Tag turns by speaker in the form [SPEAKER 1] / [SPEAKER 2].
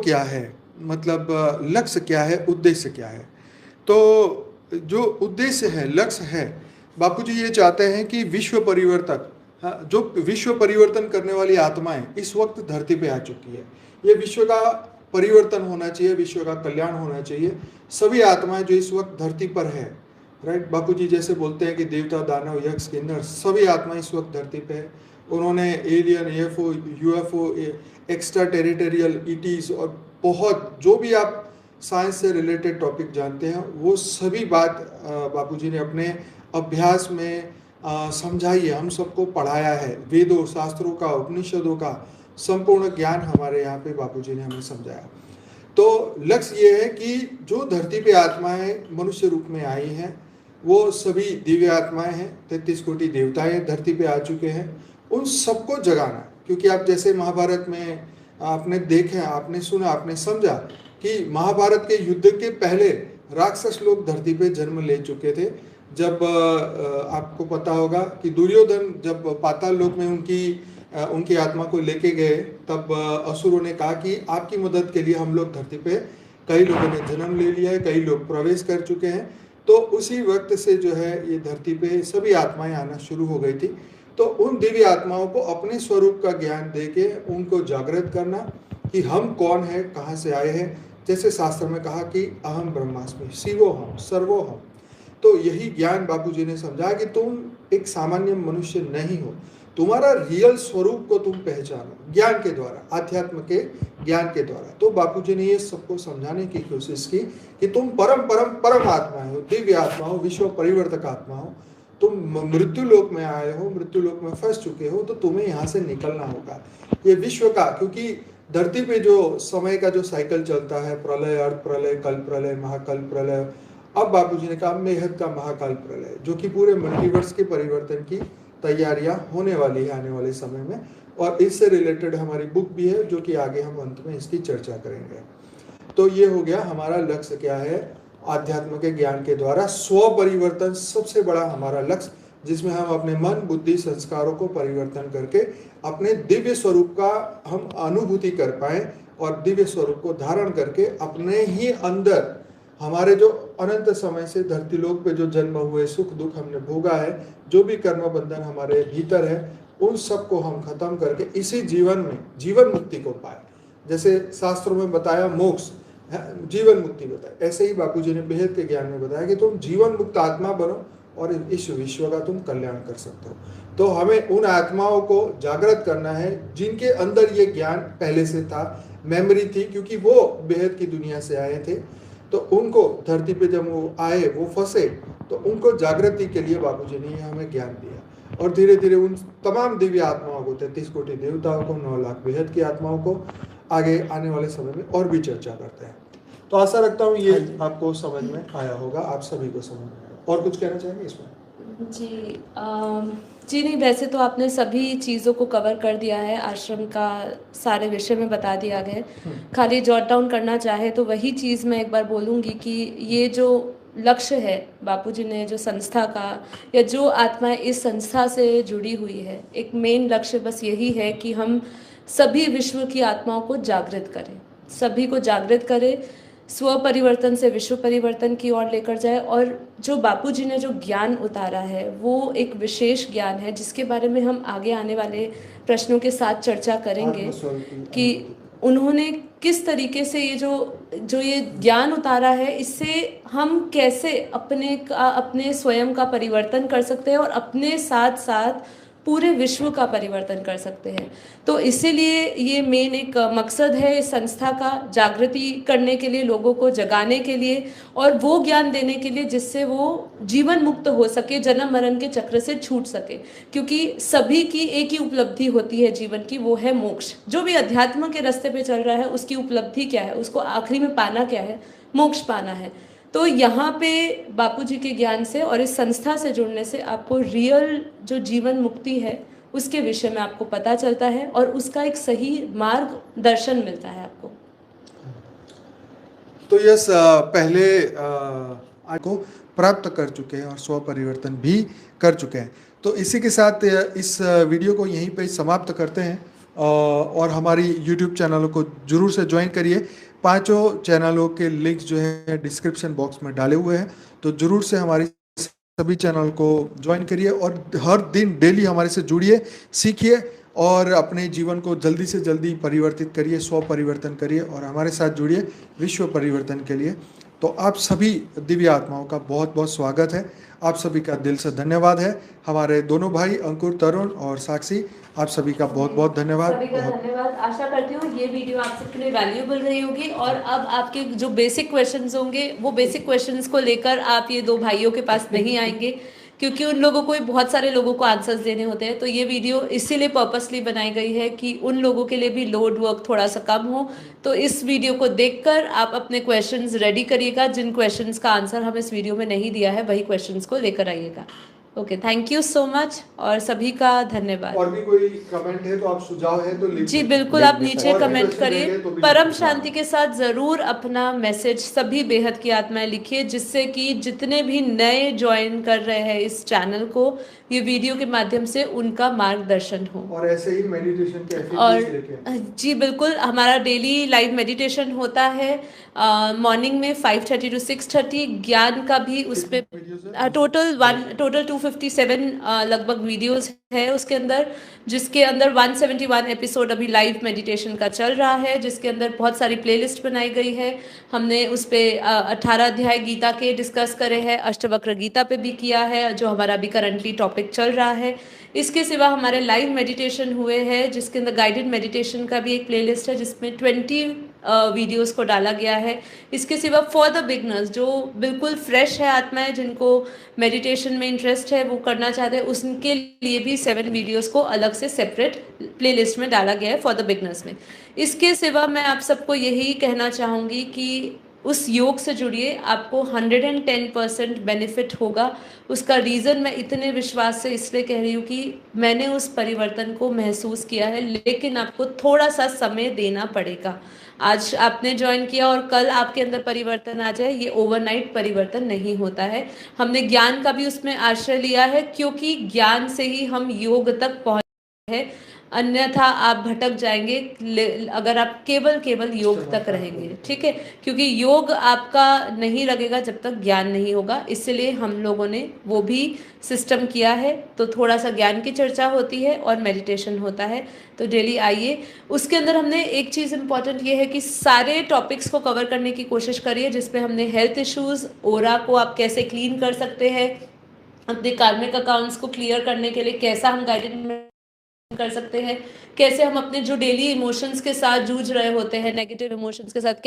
[SPEAKER 1] क्या है, मतलब लक्ष्य क्या है, उद्देश्य क्या है। तो जो उद्देश्य है, लक्ष्य है, बापूजी ये चाहते हैं कि विश्व परिवर्तक, हाँ, जो विश्व परिवर्तन करने वाली आत्माएं इस वक्त धरती पे आ चुकी है। ये विश्व का परिवर्तन होना चाहिए, विश्व का कल्याण होना चाहिए। सभी आत्माएं जो इस वक्त धरती पर है, राइट, बापूजी जैसे बोलते हैं कि देवता, दानव, यक्ष, किन्नर, सभी आत्माएं इस वक्त धरती पे है। उन्होंने alien, AFO, UFO, extra territorial, ETs और बहुत जो भी आप साइंस से रिलेटेड टॉपिक जानते हैं, वो सभी बात बापूजी ने अपने अभ्यास में समझाई है, हम सबको पढ़ाया है। वेदों, शास्त्रों का, उपनिषदों का संपूर्ण ज्ञान हमारे यहाँ पे बापूजी ने हमें समझाया। तो लक्ष्य ये है कि जो धरती पे आत्माएं मनुष्य रूप में आई हैं, वो सभी दिव्य आत्माएं हैं, 33 कोटि देवताएं धरती पे आ चुके हैं, उन सबको जगाना। क्योंकि आप जैसे महाभारत में आपने देखे, आपने सुना, आपने समझा कि महाभारत के युद्ध के पहले राक्षस लोग धरती पे जन्म ले चुके थे। जब आपको पता होगा कि दुर्योधन जब पाताल लोक में उनकी आत्मा को लेके गए, तब असुरों ने कहा कि आपकी मदद के लिए हम लोग धरती पे, कई लोगों ने जन्म ले लिया है, कई लोग प्रवेश कर चुके हैं। तो उसी वक्त से जो है ये धरती पे सभी आत्माएं आना शुरू हो गई थी। तो उन दिव्य आत्माओं को अपने स्वरूप का ज्ञान देके उनको जागृत करना कि हम कौन है, कहाँ से आए हैं। जैसे शास्त्र में कहा कि अहम ब्रह्मास्मि, शिवोहम सर्वोहम। तो यही ज्ञान बापूजी ने समझा कि तुम एक सामान्य मनुष्य नहीं हो, तुम्हारा रियल स्वरूप को तुम पहचानो ज्ञान के द्वारा, अध्यात्म के ज्ञान के द्वारा। तो बापूजी ने ये सबको समझाने की कोशिश की कि तुम परम परम परम आत्मा हो, दिव्य आत्मा हो, विश्व परिवर्तक आत्मा हो। तुम मृत्यु लोक में आए हो, मृत्यु लोक में फंस चुके हो, तो तुम्हें यहाँ से निकलना होगा। ये विश्व का, क्योंकि धरती पे जो समय का जो साइकिल चलता है, प्रलय, अर्ध प्रलय, कल प्रलय, महाकल प्रलय, अब बापूजी ने कहा मेहद का महाकाल प्रलय, जो कि पूरे मल्टीवर्स के परिवर्तन की तैयारियां होने वाली है आने वाले समय में। और इससे रिलेटेड हमारी बुक भी है, जो कि आगे हम अंत में इसकी चर्चा करेंगे। तो ये हो गया हमारा लक्ष्य क्या है, आध्यात्म के ज्ञान के द्वारा स्व परिवर्तन सबसे बड़ा हमारा लक्ष्य, जिसमें हम अपने मन, बुद्धि, संस्कारों को परिवर्तन करके अपने दिव्य स्वरूप का हम अनुभूति कर पाए, और दिव्य स्वरूप को धारण करके अपने ही अंदर हमारे जो अनंत समय से धरती लोक पे जो जन्म हुए, सुख दुख हमने भोगा है, जो भी कर्म बंधन हमारे भीतर है, उन सबको हम खत्म करके इसी जीवन में जीवन मुक्ति को पाए। जैसे शास्त्रों में बताया मोक्ष, जीवन मुक्ति बताया, ऐसे ही बापूजी ने बेहद के ज्ञान में बताया कि तुम जीवन मुक्त आत्मा बनो और इस विश्व का तुम कल्याण कर सकते हो। तो हमें उन आत्माओं को जागृत करना है जिनके अंदर ये ज्ञान पहले से था, मेमोरी थी, क्योंकि वो बेहद की दुनिया से आए थे। तो उनको धरती पे जब वो आए, वो फंसे, तो उनको जागृति के लिए बापूजी ने हमें ज्ञान दिया। और धीरे धीरे उन तमाम दिव्य आत्माओं को, 33 कोटि देवताओं को, 9 लाख बेहद की आत्माओं को आगे आने वाले समय में और भी चर्चा करते हैं। तो आशा रखता हूँ ये आपको समझ में आया होगा, आप सभी को समझ में आया। और कुछ कहना चाहेंगे इसमें?
[SPEAKER 2] जी नहीं, वैसे तो आपने सभी चीज़ों को कवर कर दिया है, आश्रम का सारे विषय में बता दिया गया। खाली जॉट डाउन करना चाहे तो वही चीज़ मैं एक बार बोलूँगी कि ये जो लक्ष्य है बापूजी ने जो संस्था का, या जो आत्माएं इस संस्था से जुड़ी हुई है, एक मेन लक्ष्य बस यही है कि हम सभी विश्व की आत्माओं को जागृत करें, सभी को जागृत करें, स्व परिवर्तन से विश्व परिवर्तन की ओर लेकर जाए। और जो बापूजी ने जो ज्ञान उतारा है वो एक विशेष ज्ञान है, जिसके बारे में हम आगे आने वाले प्रश्नों के साथ चर्चा करेंगे कि उन्होंने किस तरीके से ये जो ये ज्ञान उतारा है, इससे हम कैसे अपने स्वयं का परिवर्तन कर सकते हैं और अपने साथ साथ पूरे विश्व का परिवर्तन कर सकते हैं। तो इसीलिए ये मेन एक मकसद है इस संस्था का, जागृति करने के लिए, लोगों को जगाने के लिए और वो ज्ञान देने के लिए जिससे वो जीवन मुक्त हो सके, जन्म मरण के चक्र से छूट सके। क्योंकि सभी की एक ही उपलब्धि होती है जीवन की, वो है मोक्ष। जो भी अध्यात्म के रास्ते पे चल रहा है उसकी उपलब्धि क्या है, उसको आखिरी में पाना क्या है, मोक्ष पाना है। तो यहाँ पे बापूजी के ज्ञान से और इस संस्था से जुड़ने से आपको रियल जो जीवन मुक्ति है उसके विषय में आपको पता चलता है और उसका एक सही मार्ग दर्शन मिलता है आपको।
[SPEAKER 1] तो यस, पहले को प्राप्त कर चुके हैं और स्व परिवर्तन भी कर चुके हैं। तो इसी के साथ इस वीडियो को यहीं पे समाप्त करते हैं और हमारी यूट्यूब चैनलों को जरूर से ज्वाइन करिए। पांचों चैनलों के लिंक्स जो है डिस्क्रिप्शन बॉक्स में डाले हुए हैं, तो जरूर से हमारी सभी चैनल को ज्वाइन करिए और हर दिन डेली हमारे से जुड़िए, सीखिए और अपने जीवन को जल्दी से जल्दी परिवर्तित करिए, स्व परिवर्तन करिए और हमारे साथ जुड़िए विश्व परिवर्तन के लिए। तो आप सभी दिव्य आत्माओं का बहुत बहुत स्वागत है। आप सभी का दिल से धन्यवाद है। हमारे दोनों भाई अंकुर, तरुण और साक्षी, आप सभी का बहुत बहुत धन्यवाद।
[SPEAKER 2] सभी का धन्यवाद। आशा करती हूँ ये वीडियो आप सबके लिए वैल्यूएबल रही होगी और अब आपके जो बेसिक क्वेश्चंस होंगे वो बेसिक क्वेश्चंस को लेकर आप ये दो भाइयों के पास नहीं आएंगे, क्योंकि उन लोगों को बहुत सारे लोगों को आंसर्स देने होते हैं। तो ये वीडियो इसीलिए पर्पसली बनाई गई है कि उन लोगों के लिए भी लोड वर्क थोड़ा सा कम हो। तो इस वीडियो को देखकर आप अपने क्वेश्चंस रेडी करिएगा। जिन क्वेश्चंस का आंसर हम इस वीडियो में नहीं दिया है वही क्वेश्चंस को लेकर आइएगा। Okay, thank you so much और सभी का धन्यवाद।
[SPEAKER 1] और भी कोई कमेंट है तो आप सुझाव है तो
[SPEAKER 2] जी बिल्कुल, आप नीचे
[SPEAKER 1] और
[SPEAKER 2] कमेंट
[SPEAKER 1] question
[SPEAKER 2] करिए।
[SPEAKER 1] रहेंगे तो भी
[SPEAKER 2] परम
[SPEAKER 1] लिखिए।
[SPEAKER 2] शांति के साथ जरूर अपना मैसेज सभी बेहद की आत्माएं लिखिए, जिससे कि जितने भी नए ज्वाइन कर रहे हैं इस चैनल को ये वीडियो के माध्यम से उनका मार्गदर्शन हो।
[SPEAKER 1] और ऐसे ही मेडिटेशन के
[SPEAKER 2] और
[SPEAKER 1] एक्टिविटीज लेके
[SPEAKER 2] जी बिल्कुल, हमारा डेली लाइव मेडिटेशन होता है मॉर्निंग में 5:30 to 6:30। ज्ञान का भी उस पे टोटल 257 लगभग वीडियोस है उसके अंदर, जिसके अंदर 171 एपिसोड अभी लाइव मेडिटेशन का चल रहा है, जिसके अंदर बहुत सारी प्लेलिस्ट बनाई गई है। हमने उस पे 18 अध्याय गीता के डिस्कस करे हैं, अष्टवक्र गीता पे भी किया है जो हमारा अभी करंटली टॉपिक चल रहा है। इसके सिवा हमारे लाइव मेडिटेशन हुए हैं जिसके अंदर गाइडेड मेडिटेशन का भी एक प्लेलिस्ट है जिसमें 20 वीडियोस को डाला गया है। इसके सिवा फॉर द बिगनर्स जो बिल्कुल फ्रेश है आत्माएं, जिनको मेडिटेशन में इंटरेस्ट है, वो करना चाहते हैं, उनके लिए भी 7 वीडियोस को अलग से सेपरेट प्लेलिस्ट में डाला गया है फॉर द बिगनर्स में। इसके सिवा मैं आप सबको यही कहना चाहूँगी कि उस योग से जुड़िए, आपको 110% बेनिफिट होगा। उसका रीज़न मैं इतने विश्वास से इसलिए कह रही हूँ कि मैंने उस परिवर्तन को महसूस किया है, लेकिन आपको थोड़ा सा समय देना पड़ेगा। आज आपने ज्वाइन किया और कल आपके अंदर परिवर्तन आ जाए, ये ओवरनाइट परिवर्तन नहीं होता है। हमने ज्ञान का भी उसमें आश्रय लिया है, क्योंकि ज्ञान से ही हम योग तक पहुँचे हैं, अन्यथा आप भटक जाएंगे अगर आप केवल योग तक रहेंगे। ठीक है, क्योंकि योग आपका नहीं लगेगा जब तक ज्ञान नहीं होगा। इसलिए हम लोगों ने वो भी सिस्टम किया है। तो थोड़ा सा ज्ञान की चर्चा होती है और मेडिटेशन होता है, तो डेली आइए। उसके अंदर हमने एक चीज़ इम्पॉर्टेंट ये है कि सारे टॉपिक्स को कवर करने की कोशिश करिए, जिसपे हमने हेल्थ इश्यूज़, ओरा को आप कैसे क्लीन कर सकते हैं, अपने कार्मिक अकाउंट्स को क्लियर करने के लिए कैसा हम गाइडेड कर सकते हैं, कैसे हम अपने जो डेली इमोशंस के साथ जूझ रहे होते हैं, नेगेटिव इमोशंस के साथ